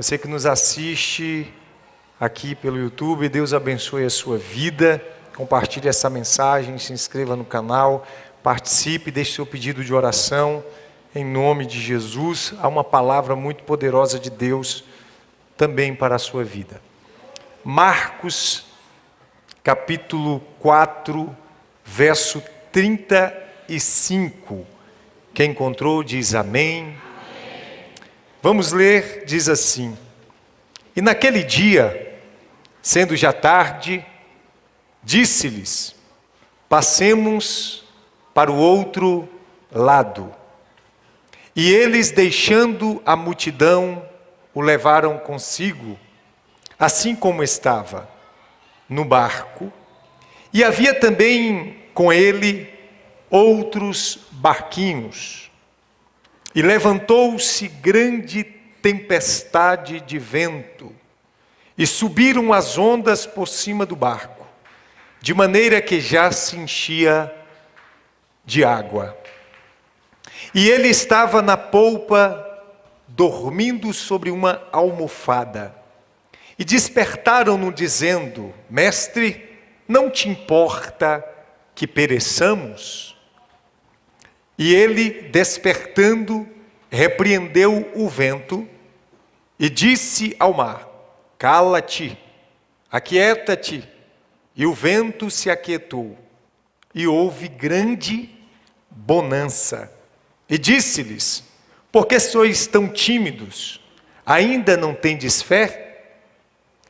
Você que nos assiste aqui pelo YouTube, Deus abençoe a sua vida. Compartilhe essa mensagem, se inscreva no canal, participe, deixe seu pedido de oração. Em nome de Jesus, há uma palavra muito poderosa de Deus também para a sua vida. Marcos, capítulo 4, verso 35. Quem encontrou diz amém. Vamos ler, diz assim: E naquele dia, sendo já tarde, disse-lhes: Passemos para o outro lado. E eles, deixando a multidão, o levaram consigo, assim como estava, no barco. E havia também com ele outros barquinhos. E levantou-se grande tempestade de vento, e subiram as ondas por cima do barco, de maneira que já se enchia de água. E ele estava na polpa, dormindo sobre uma almofada. E despertaram-no dizendo: Mestre, não te importa que pereçamos? E ele, despertando, repreendeu o vento e disse ao mar: Cala-te, aquieta-te. E o vento se aquietou, e houve grande bonança. E disse-lhes: Por que sois tão tímidos? Ainda não tendes fé?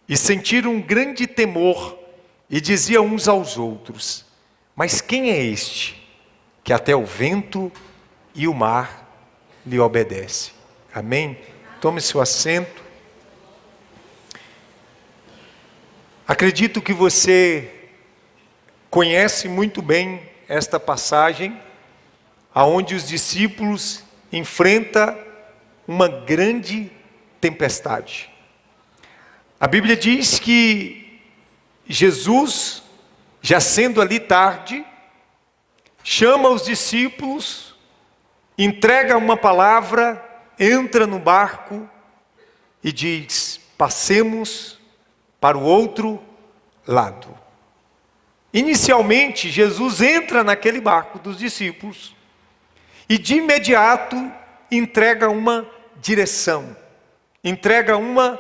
E sentiram um grande temor, e diziam uns aos outros: Mas quem é este, que até o vento e o mar lhe obedecem? Amém? Tome seu assento. Acredito que você conhece muito bem esta passagem, aonde os discípulos enfrentam uma grande tempestade. A Bíblia diz que Jesus, já sendo ali tarde, chama os discípulos, entrega uma palavra, entra no barco e diz: Passemos para o outro lado. Inicialmente, Jesus entra naquele barco dos discípulos e de imediato entrega uma direção, entrega uma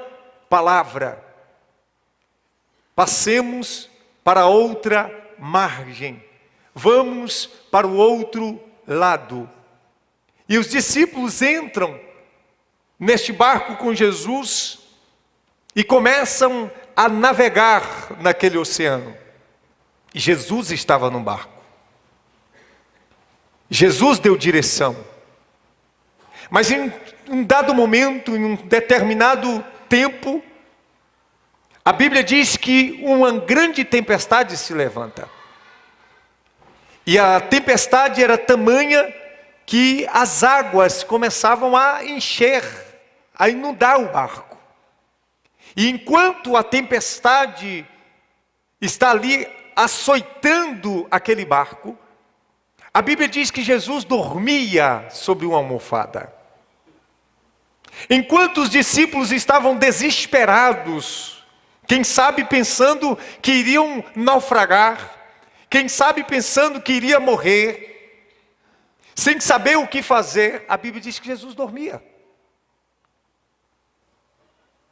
palavra: Passemos para outra margem. Vamos para o outro lado. E os discípulos entram neste barco com Jesus e começam a navegar naquele oceano. E Jesus estava no barco. Jesus deu direção. Mas em um dado momento, em um determinado tempo, a Bíblia diz que uma grande tempestade se levanta. E a tempestade era tamanha que as águas começavam a encher, a inundar o barco. E enquanto a tempestade está ali açoitando aquele barco, a Bíblia diz que Jesus dormia sobre uma almofada. Enquanto os discípulos estavam desesperados, quem sabe pensando que iriam naufragar, quem sabe pensando que iria morrer, sem saber o que fazer, a Bíblia diz que Jesus dormia.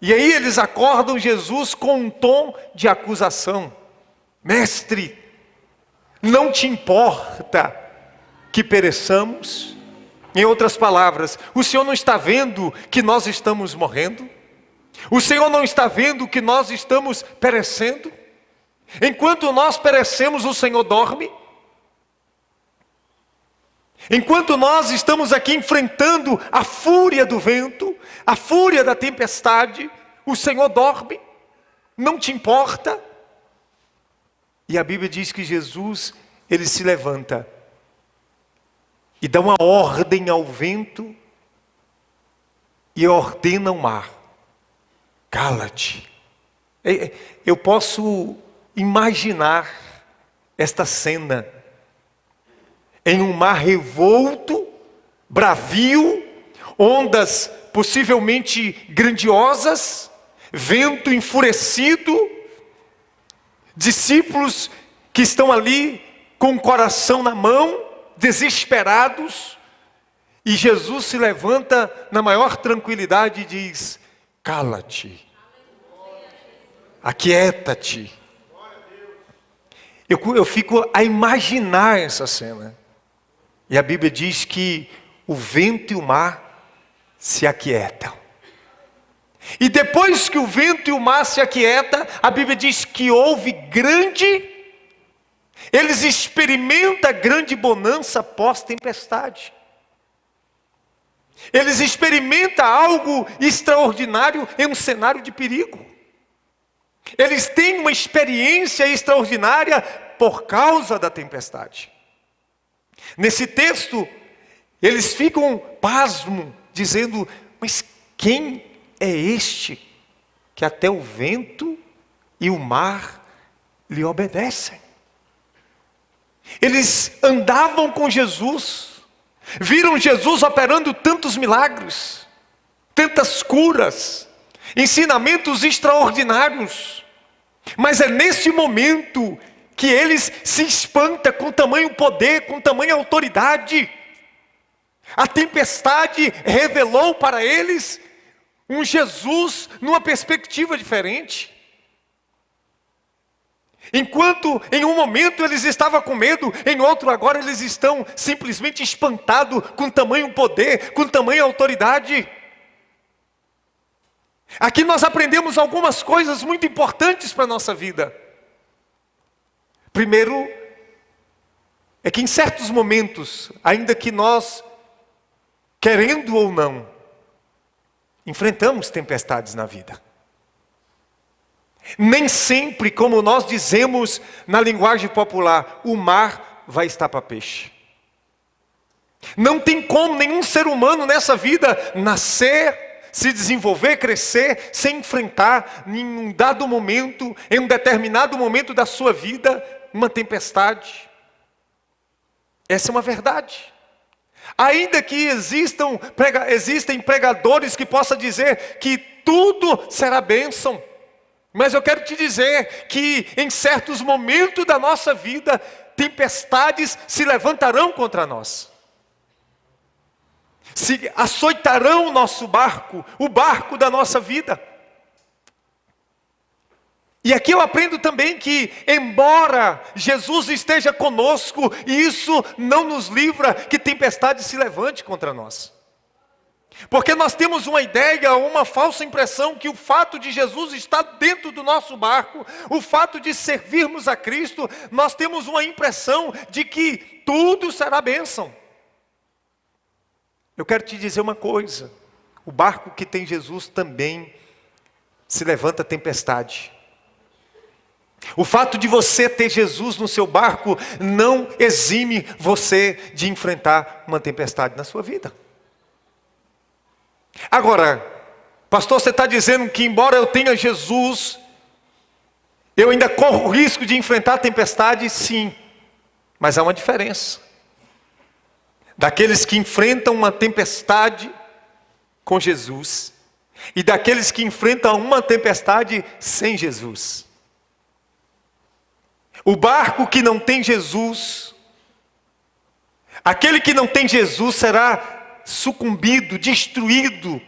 E aí eles acordam Jesus com um tom de acusação: Mestre, não te importa que pereçamos? Em outras palavras, o Senhor não está vendo que nós estamos morrendo? O Senhor não está vendo que nós estamos perecendo? Enquanto nós perecemos, o Senhor dorme? Enquanto nós estamos aqui enfrentando a fúria do vento, a fúria da tempestade, o Senhor dorme? Não te importa? E a Bíblia diz que Jesus, ele se levanta e dá uma ordem ao vento e ordena ao mar: Cala-te. Eu posso imaginar esta cena em um mar revolto, bravio, ondas possivelmente grandiosas, vento enfurecido, discípulos que estão ali com o coração na mão, desesperados, e Jesus se levanta na maior tranquilidade e diz: cala-te, aquieta-te. Eu fico a imaginar essa cena. E a Bíblia diz que o vento e o mar se aquietam. E depois que o vento e o mar se aquietam, a Bíblia diz que houve eles experimentam grande bonança pós-tempestade. Eles experimentam algo extraordinário em um cenário de perigo. Eles têm uma experiência extraordinária por causa da tempestade. Nesse texto, eles ficam pasmos, dizendo: mas quem é este que até o vento e o mar lhe obedecem? Eles andavam com Jesus, viram Jesus operando tantos milagres, tantas curas, ensinamentos extraordinários. Mas é nesse momento que eles se espantam com tamanho poder, com tamanha autoridade. A tempestade revelou para eles um Jesus numa perspectiva diferente. Enquanto em um momento eles estavam com medo, em outro agora eles estão simplesmente espantados com tamanho poder, com tamanha autoridade. Aqui nós aprendemos algumas coisas muito importantes para a nossa vida. Primeiro, é que em certos momentos, ainda que nós, querendo ou não, enfrentamos tempestades na vida. Nem sempre, como nós dizemos na linguagem popular, o mar vai estar para peixe. Não tem como nenhum ser humano nessa vida nascer, se desenvolver, crescer, sem enfrentar em um dado momento, em um determinado momento da sua vida, uma tempestade. Essa é uma verdade. Ainda que existem pregadores que possam dizer que tudo será bênção, mas eu quero te dizer que em certos momentos da nossa vida, tempestades se levantarão contra nós. Se açoitarão o nosso barco, o barco da nossa vida. E aqui eu aprendo também que, embora Jesus esteja conosco, isso não nos livra que tempestade se levante contra nós. Porque nós temos uma ideia, uma falsa impressão que o fato de Jesus estar dentro do nosso barco, o fato de servirmos a Cristo, nós temos uma impressão de que tudo será bênção. Eu quero te dizer uma coisa: o barco que tem Jesus também se levanta tempestade. O fato de você ter Jesus no seu barco não exime você de enfrentar uma tempestade na sua vida. Agora, pastor, você está dizendo que embora eu tenha Jesus, eu ainda corro o risco de enfrentar a tempestade? Sim, mas há uma diferença. Daqueles que enfrentam uma tempestade com Jesus e daqueles que enfrentam uma tempestade sem Jesus. O barco que não tem Jesus, aquele que não tem Jesus será sucumbido, destruído,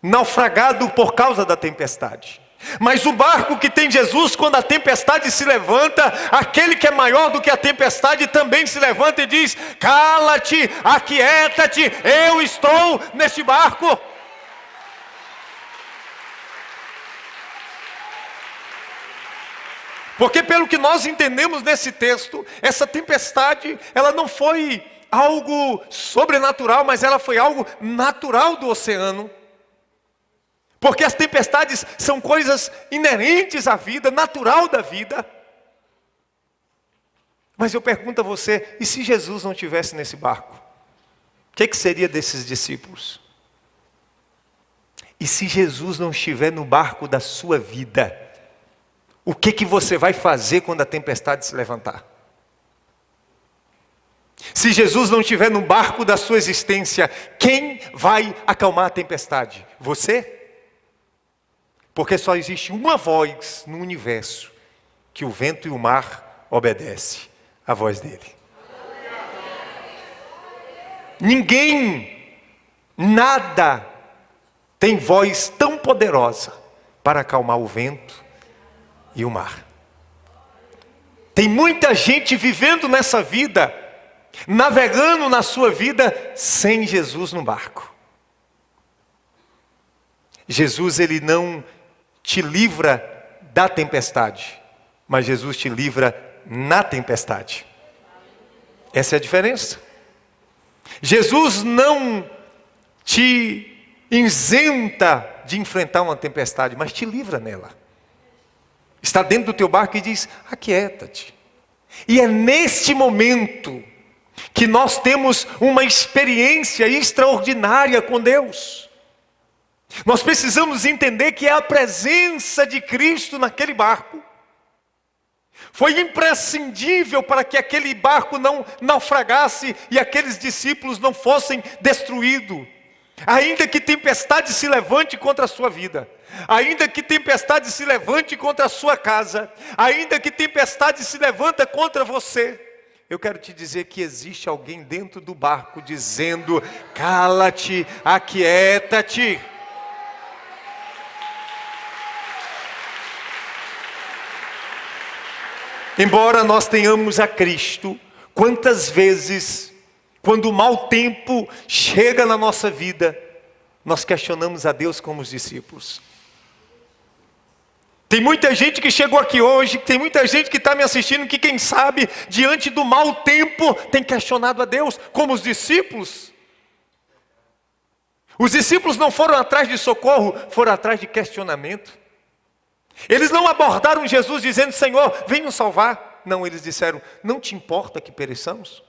naufragado por causa da tempestade. Mas o barco que tem Jesus, quando a tempestade se levanta, aquele que é maior do que a tempestade também se levanta e diz: cala-te, aquieta-te, eu estou neste barco. Porque pelo que nós entendemos nesse texto, essa tempestade, ela não foi algo sobrenatural, mas ela foi algo natural do oceano. Porque as tempestades são coisas inerentes à vida, natural da vida. Mas eu pergunto a você, e se Jesus não estivesse nesse barco? O que seria desses discípulos? E se Jesus não estiver no barco da sua vida? O que você vai fazer quando a tempestade se levantar? Se Jesus não estiver no barco da sua existência, quem vai acalmar a tempestade? Você? Porque só existe uma voz no universo que o vento e o mar obedecem, a voz dele. Ninguém, nada tem voz tão poderosa para acalmar o vento e o mar. Tem muita gente vivendo nessa vida, navegando na sua vida sem Jesus no barco. Jesus, ele não te livra da tempestade, mas Jesus te livra na tempestade. Essa é a diferença. Jesus não te isenta de enfrentar uma tempestade, mas te livra nela. Está dentro do teu barco e diz: aquieta-te. E é neste momento que nós temos uma experiência extraordinária com Deus. Nós precisamos entender que é a presença de Cristo naquele barco foi imprescindível para que aquele barco não naufragasse e aqueles discípulos não fossem destruídos. Ainda que tempestade se levante contra a sua vida, ainda que tempestade se levante contra a sua casa, ainda que tempestade se levanta contra você, eu quero te dizer que existe alguém dentro do barco dizendo: cala-te, aquieta-te. Embora nós tenhamos a Cristo, quantas vezes, quando o mau tempo chega na nossa vida, nós questionamos a Deus como os discípulos. Tem muita gente que chegou aqui hoje, tem muita gente que está me assistindo, que quem sabe, diante do mau tempo, tem questionado a Deus, como os discípulos. Os discípulos não foram atrás de socorro, foram atrás de questionamento. Eles não abordaram Jesus dizendo: Senhor, vem nos salvar. Não, eles disseram: não te importa que pereçamos?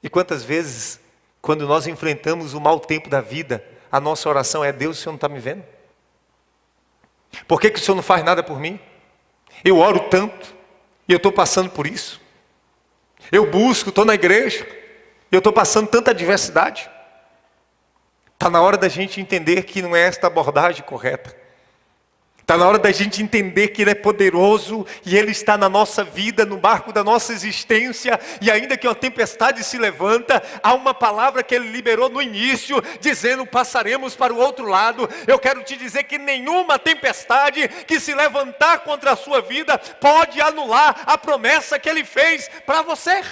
E quantas vezes, quando nós enfrentamos o mau tempo da vida, a nossa oração é: Deus, o Senhor não está me vendo? Por que o Senhor não faz nada por mim? Eu oro tanto, e eu estou passando por isso. Eu busco, estou na igreja, e eu estou passando tanta adversidade. Está na hora da gente entender que não é esta abordagem correta. Está na hora da gente entender que Ele é poderoso e Ele está na nossa vida, no barco da nossa existência. E ainda que uma tempestade se levanta, há uma palavra que Ele liberou no início, dizendo: passaremos para o outro lado. Eu quero te dizer que nenhuma tempestade que se levantar contra a sua vida pode anular a promessa que Ele fez para você.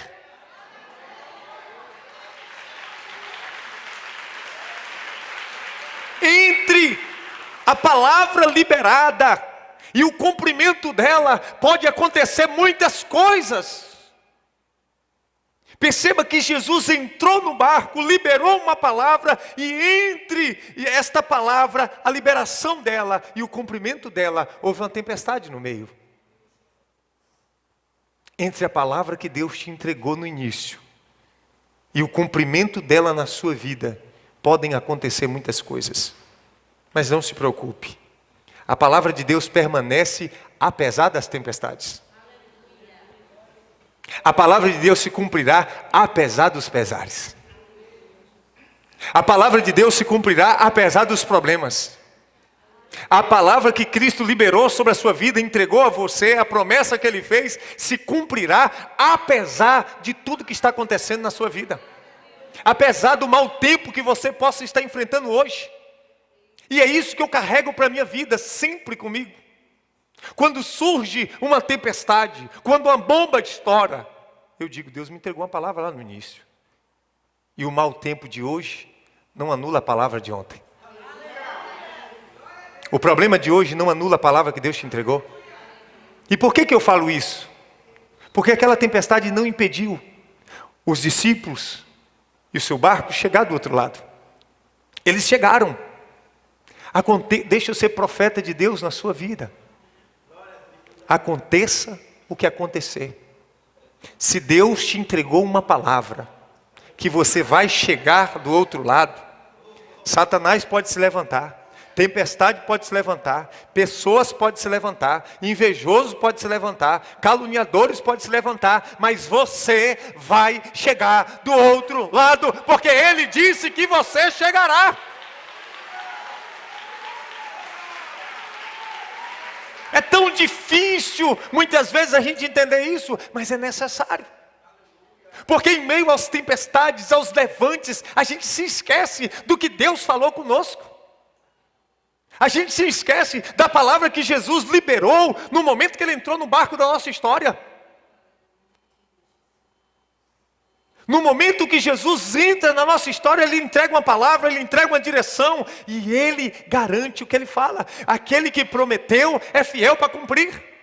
Entre a palavra liberada e o cumprimento dela, pode acontecer muitas coisas. Perceba que Jesus entrou no barco, liberou uma palavra, e entre esta palavra, a liberação dela e o cumprimento dela, houve uma tempestade no meio. Entre a palavra que Deus te entregou no início e o cumprimento dela na sua vida, podem acontecer muitas coisas. Mas não se preocupe, a palavra de Deus permanece apesar das tempestades. A palavra de Deus se cumprirá apesar dos pesares. A palavra de Deus se cumprirá apesar dos problemas. A palavra que Cristo liberou sobre a sua vida, entregou a você, a promessa que Ele fez, se cumprirá apesar de tudo que está acontecendo na sua vida. Apesar do mau tempo que você possa estar enfrentando hoje. E é isso que eu carrego para a minha vida, sempre comigo. Quando surge uma tempestade, quando uma bomba estoura, eu digo: Deus me entregou uma palavra lá no início. E o mau tempo de hoje não anula a palavra de ontem. O problema de hoje não anula a palavra que Deus te entregou. E por que eu falo isso? Porque aquela tempestade não impediu os discípulos e o seu barco chegar do outro lado. Eles chegaram. Deixa eu ser profeta de Deus na sua vida. Aconteça o que acontecer. Se Deus te entregou uma palavra, que você vai chegar do outro lado, Satanás pode se levantar, Tempestade pode se levantar, pessoas podem se levantar, invejosos podem se levantar, caluniadores podem se levantar, mas você vai chegar do outro lado, porque Ele disse que você chegará. É tão difícil muitas vezes a gente entender isso, mas é necessário. Porque em meio às tempestades, aos levantes, a gente se esquece do que Deus falou conosco. A gente se esquece da palavra que Jesus liberou no momento que Ele entrou no barco da nossa história. No momento que Jesus entra na nossa história, Ele entrega uma palavra, Ele entrega uma direção e Ele garante o que Ele fala. Aquele que prometeu é fiel para cumprir.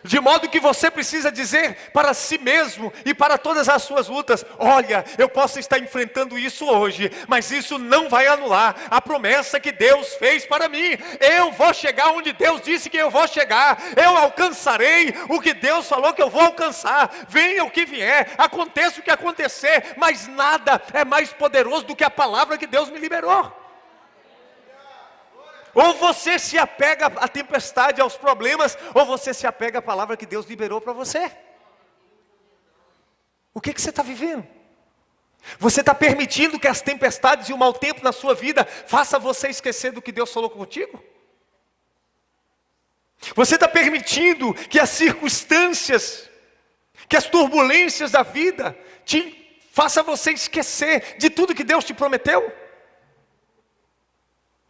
De modo que você precisa dizer para si mesmo e para todas as suas lutas: olha, eu posso estar enfrentando isso hoje, mas isso não vai anular a promessa que Deus fez para mim. Eu vou chegar onde Deus disse que eu vou chegar. Eu alcançarei o que Deus falou que eu vou alcançar. Venha o que vier, aconteça o que acontecer, mas nada é mais poderoso do que a palavra que Deus me liberou. Ou você se apega à tempestade, aos problemas, ou você se apega à palavra que Deus liberou para você. O que você está vivendo? Você está permitindo que as tempestades e o mau tempo na sua vida faça você esquecer do que Deus falou contigo? Você está permitindo que as circunstâncias, que as turbulências da vida te faça você esquecer de tudo que Deus te prometeu?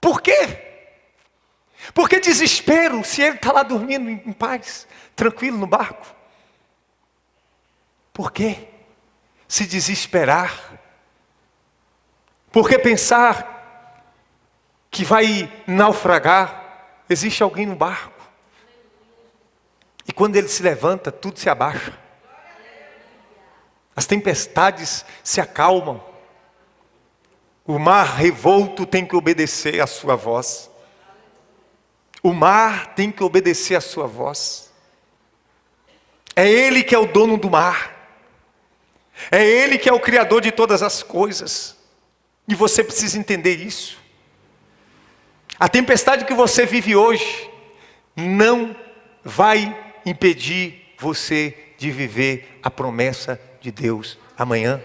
Por quê? Porque desespero se ele está lá dormindo em paz, tranquilo no barco? Por quê? Se desesperar? Por que pensar que vai naufragar? Existe alguém no barco. E quando ele se levanta, tudo se abaixa. As tempestades se acalmam. O mar revolto tem que obedecer à sua voz. O mar tem que obedecer à sua voz. É Ele que é o dono do mar. É Ele que é o Criador de todas as coisas. E você precisa entender isso. A tempestade que você vive hoje não vai impedir você de viver a promessa de Deus amanhã.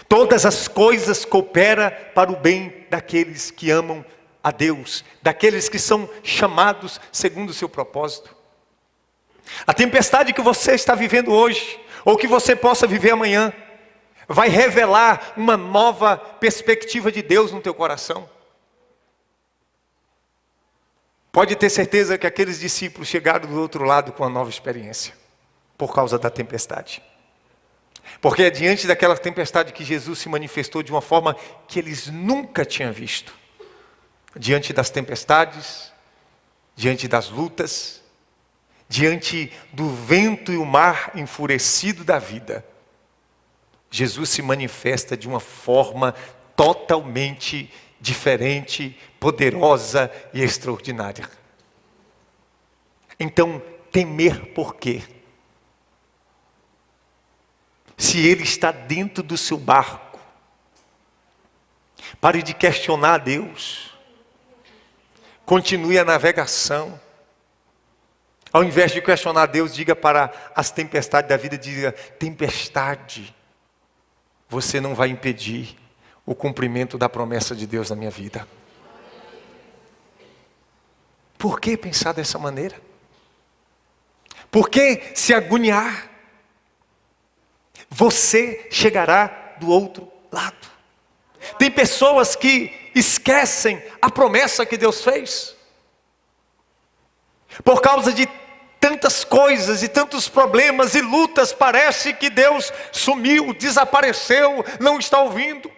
Todas as coisas cooperam para o bem daqueles que amam a Deus, daqueles que são chamados segundo o seu propósito. A tempestade que você está vivendo hoje, ou que você possa viver amanhã, vai revelar uma nova perspectiva de Deus no teu coração. Pode ter certeza que aqueles discípulos chegaram do outro lado com uma nova experiência, por causa da tempestade. Porque é diante daquela tempestade que Jesus se manifestou de uma forma que eles nunca tinham visto. Diante das tempestades, diante das lutas, diante do vento e o mar enfurecido da vida, Jesus se manifesta de uma forma totalmente diferente, poderosa e extraordinária. Então, temer por quê? Se Ele está dentro do seu barco, pare de questionar a Deus. Continue a navegação. Ao invés de questionar a Deus, diga para as tempestades da vida, diga: tempestade, você não vai impedir o cumprimento da promessa de Deus na minha vida. Por que pensar dessa maneira? Por que se agoniar? Você chegará do outro lado. Tem pessoas que esquecem a promessa que Deus fez. Por causa de tantas coisas e tantos problemas e lutas, parece que Deus sumiu, desapareceu, não está ouvindo.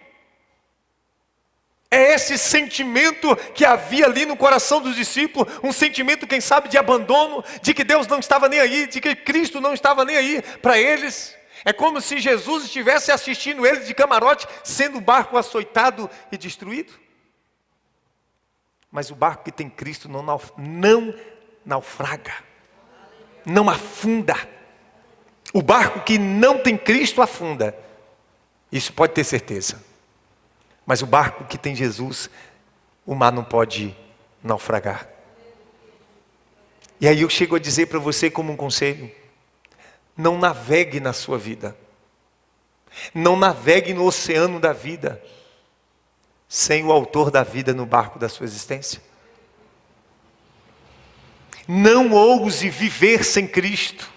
É esse sentimento que havia ali no coração dos discípulos, um sentimento, quem sabe, de abandono, de que Deus não estava nem aí, de que Cristo não estava nem aí para eles. É como se Jesus estivesse assistindo eles de camarote, sendo o barco açoitado e destruído. Mas o barco que tem Cristo não naufraga, não afunda. O barco que não tem Cristo afunda. Isso pode ter certeza. Mas o barco que tem Jesus, o mar não pode naufragar. E aí eu chego a dizer para você como um conselho: não navegue na sua vida. Não navegue no oceano da vida sem o autor da vida no barco da sua existência. Não ouse viver sem Cristo.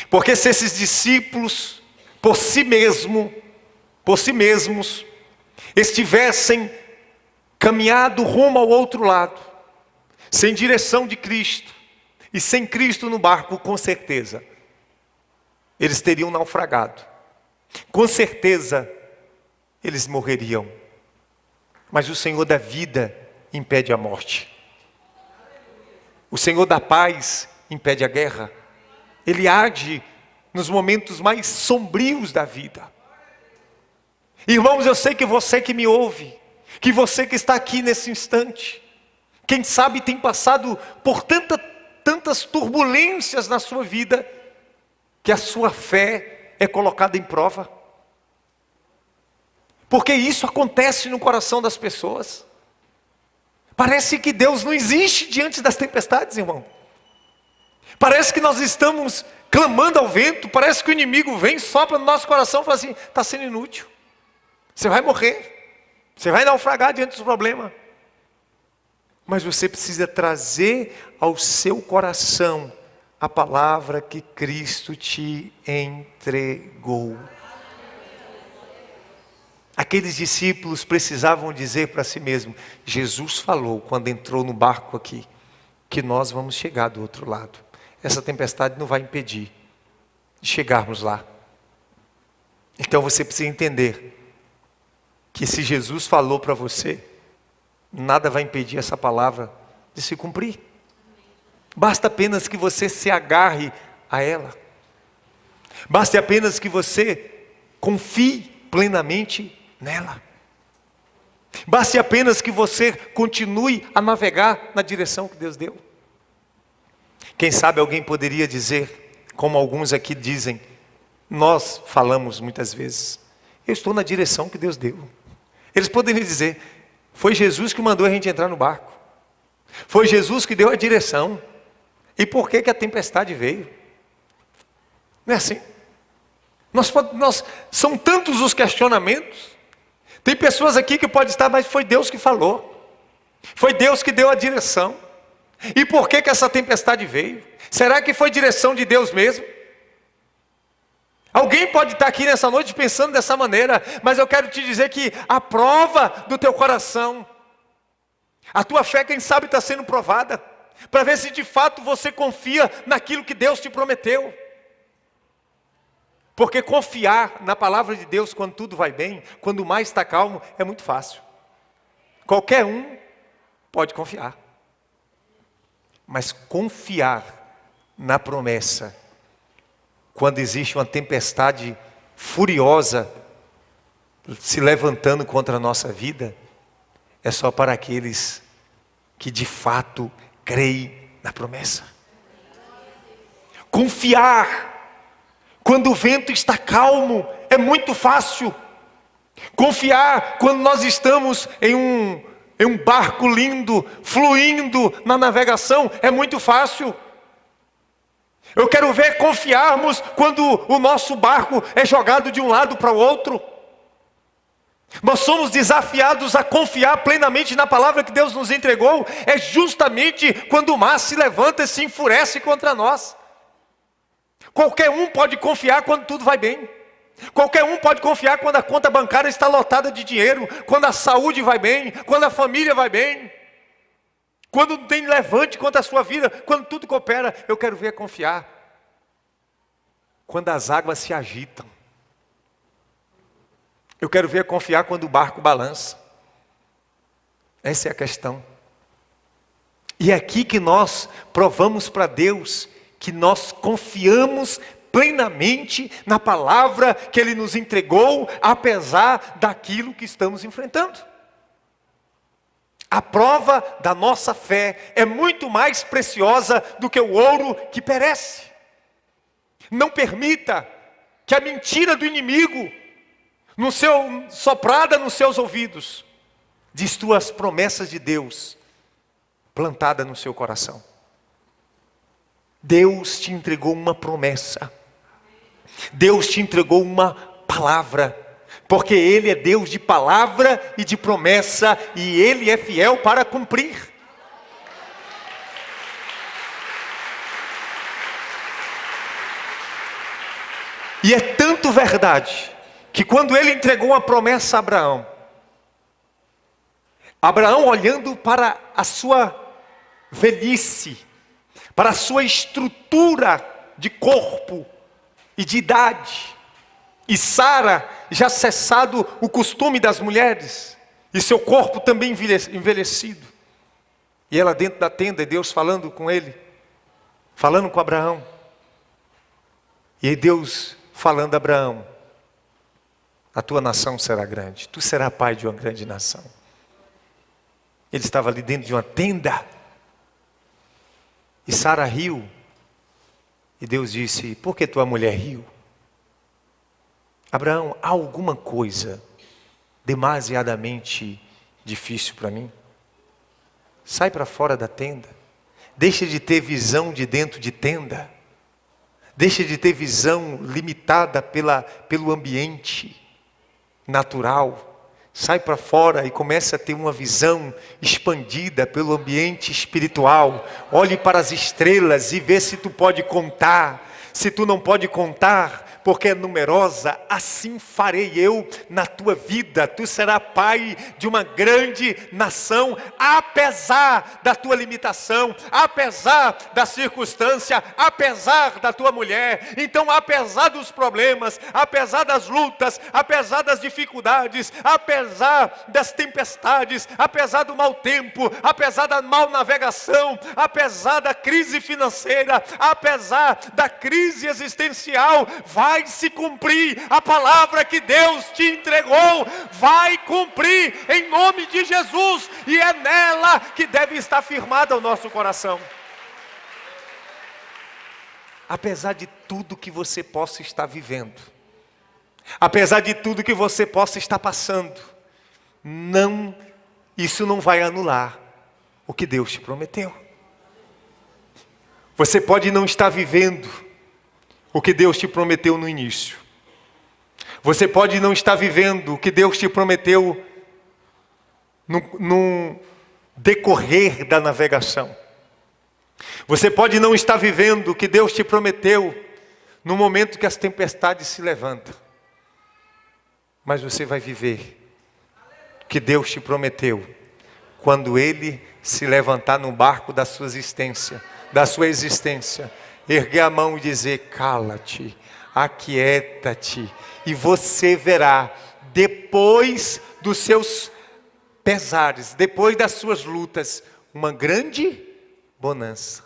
Porque se esses discípulos, por si mesmos, estivessem caminhado rumo ao outro lado, sem direção de Cristo, e sem Cristo no barco, com certeza, eles teriam naufragado. Com certeza, eles morreriam. Mas o Senhor da vida impede a morte. O Senhor da paz impede a guerra. Ele age nos momentos mais sombrios da vida. Irmãos, eu sei que você que me ouve, que você que está aqui nesse instante, quem sabe tem passado por tantas turbulências na sua vida, que a sua fé é colocada em prova. Porque isso acontece no coração das pessoas. Parece que Deus não existe diante das tempestades, irmão. Parece que nós estamos clamando ao vento, parece que o inimigo vem, sopra no nosso coração e fala assim: está sendo inútil. Você vai morrer. Você vai naufragar diante dos problemas. Mas você precisa trazer ao seu coração a palavra que Cristo te entregou. Aqueles discípulos precisavam dizer para si mesmos: Jesus falou quando entrou no barco aqui, que nós vamos chegar do outro lado. Essa tempestade não vai impedir de chegarmos lá. Então você precisa entender que se Jesus falou para você, nada vai impedir essa palavra de se cumprir. Basta apenas que você se agarre a ela. Basta apenas que você confie plenamente nela. Basta apenas que você continue a navegar na direção que Deus deu. Quem sabe alguém poderia dizer, como alguns aqui dizem, nós falamos muitas vezes: eu estou na direção que Deus deu. Eles poderiam dizer: foi Jesus que mandou a gente entrar no barco. Foi Jesus que deu a direção. E por que a tempestade veio? Não é assim? São tantos os questionamentos. Tem pessoas aqui que podem estar, mas foi Deus que falou. Foi Deus que deu a direção. E por que essa tempestade veio? Será que foi direção de Deus mesmo? Alguém pode estar aqui nessa noite pensando dessa maneira, mas eu quero te dizer que a prova do teu coração, a tua fé, quem sabe, está sendo provada, para ver se de fato você confia naquilo que Deus te prometeu. Porque confiar na palavra de Deus quando tudo vai bem, quando o mar está calmo, é muito fácil. Qualquer um pode confiar. Mas confiar na promessa, quando existe uma tempestade furiosa se levantando contra a nossa vida, é só para aqueles que de fato creem na promessa. Confiar quando o vento está calmo é muito fácil. Confiar quando nós estamos em um barco lindo, fluindo na navegação, é muito fácil. Eu quero ver confiarmos quando o nosso barco é jogado de um lado para o outro. Nós somos desafiados a confiar plenamente na palavra que Deus nos entregou, é justamente quando o mar se levanta e se enfurece contra nós. Qualquer um pode confiar quando tudo vai bem. Qualquer um pode confiar quando a conta bancária está lotada de dinheiro, quando a saúde vai bem, quando a família vai bem, quando não tem levante quanto a sua vida, quando tudo coopera. Eu quero ver confiar quando as águas se agitam. Eu quero ver confiar quando o barco balança. Essa é a questão. E é aqui que nós provamos para Deus que nós confiamos plenamente na palavra que Ele nos entregou, apesar daquilo que estamos enfrentando. A prova da nossa fé é muito mais preciosa do que o ouro que perece. Não permita que a mentira do inimigo soprada nos seus ouvidos, diz tu as promessas de Deus plantada no seu coração. Deus te entregou uma promessa. Deus te entregou uma palavra. Porque Ele é Deus de palavra e de promessa. E Ele é fiel para cumprir. E é tanto verdade, que quando Ele entregou a promessa a Abraão, Abraão olhando para a sua velhice, para a sua estrutura de corpo e de idade, e Sara já cessado o costume das mulheres, e seu corpo também envelhecido, e ela dentro da tenda, e Deus falando com ele, falando com Abraão, e aí Deus falando a Abraão: a tua nação será grande, tu serás pai de uma grande nação. Ele estava ali dentro de uma tenda, e Sara riu, e Deus disse: por que tua mulher riu? Abraão, há alguma coisa demasiadamente difícil para mim? Sai para fora da tenda, deixa de ter visão de dentro de tenda, deixa de ter visão limitada pelo ambiente natural. Sai para fora e comece a ter uma visão expandida pelo ambiente espiritual. Olhe para as estrelas e vê se tu pode contar. Se tu não pode contar, porque é numerosa, assim farei eu na tua vida. Tu serás pai de uma grande nação, apesar da tua limitação, apesar da circunstância, apesar da tua mulher. Então, apesar dos problemas, apesar das lutas, apesar das dificuldades, apesar das tempestades, apesar do mau tempo, apesar da mal navegação, apesar da crise financeira, apesar da crise existencial, vai se cumprir a palavra que Deus te entregou, vai cumprir em nome de Jesus, e é nela que deve estar firmado o nosso coração. Apesar de tudo que você possa estar vivendo, apesar de tudo que você possa estar passando, isso não vai anular o que Deus te prometeu. Você pode não estar vivendo o que Deus te prometeu no início. Você pode não estar vivendo o que Deus te prometeu no decorrer da navegação. Você pode não estar vivendo o que Deus te prometeu no momento que as tempestades se levantam. Mas você vai viver o que Deus te prometeu quando Ele se levantar no barco da sua existência, erguer a mão e dizer: cala-te, aquieta-te, e você verá, depois dos seus pesares, depois das suas lutas, uma grande bonança.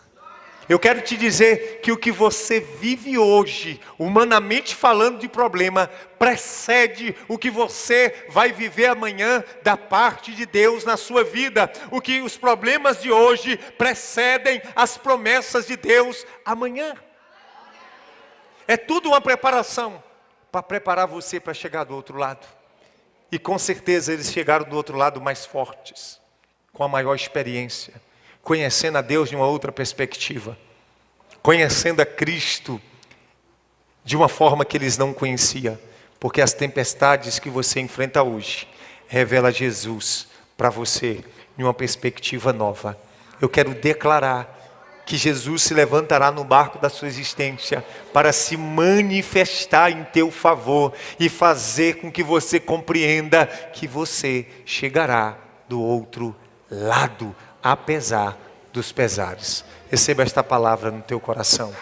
Eu quero te dizer que o que você vive hoje, humanamente falando de problema, precede o que você vai viver amanhã da parte de Deus na sua vida. Os problemas de hoje precedem as promessas de Deus amanhã. É tudo uma preparação para preparar você para chegar do outro lado. E com certeza eles chegaram do outro lado mais fortes, com a maior experiência, conhecendo a Deus de uma outra perspectiva, conhecendo a Cristo de uma forma que eles não conheciam, porque as tempestades que você enfrenta hoje revela Jesus para você de uma perspectiva nova. Eu quero declarar que Jesus se levantará no barco da sua existência para se manifestar em teu favor e fazer com que você compreenda que você chegará do outro lado, apesar dos pesares. Receba esta palavra no teu coração.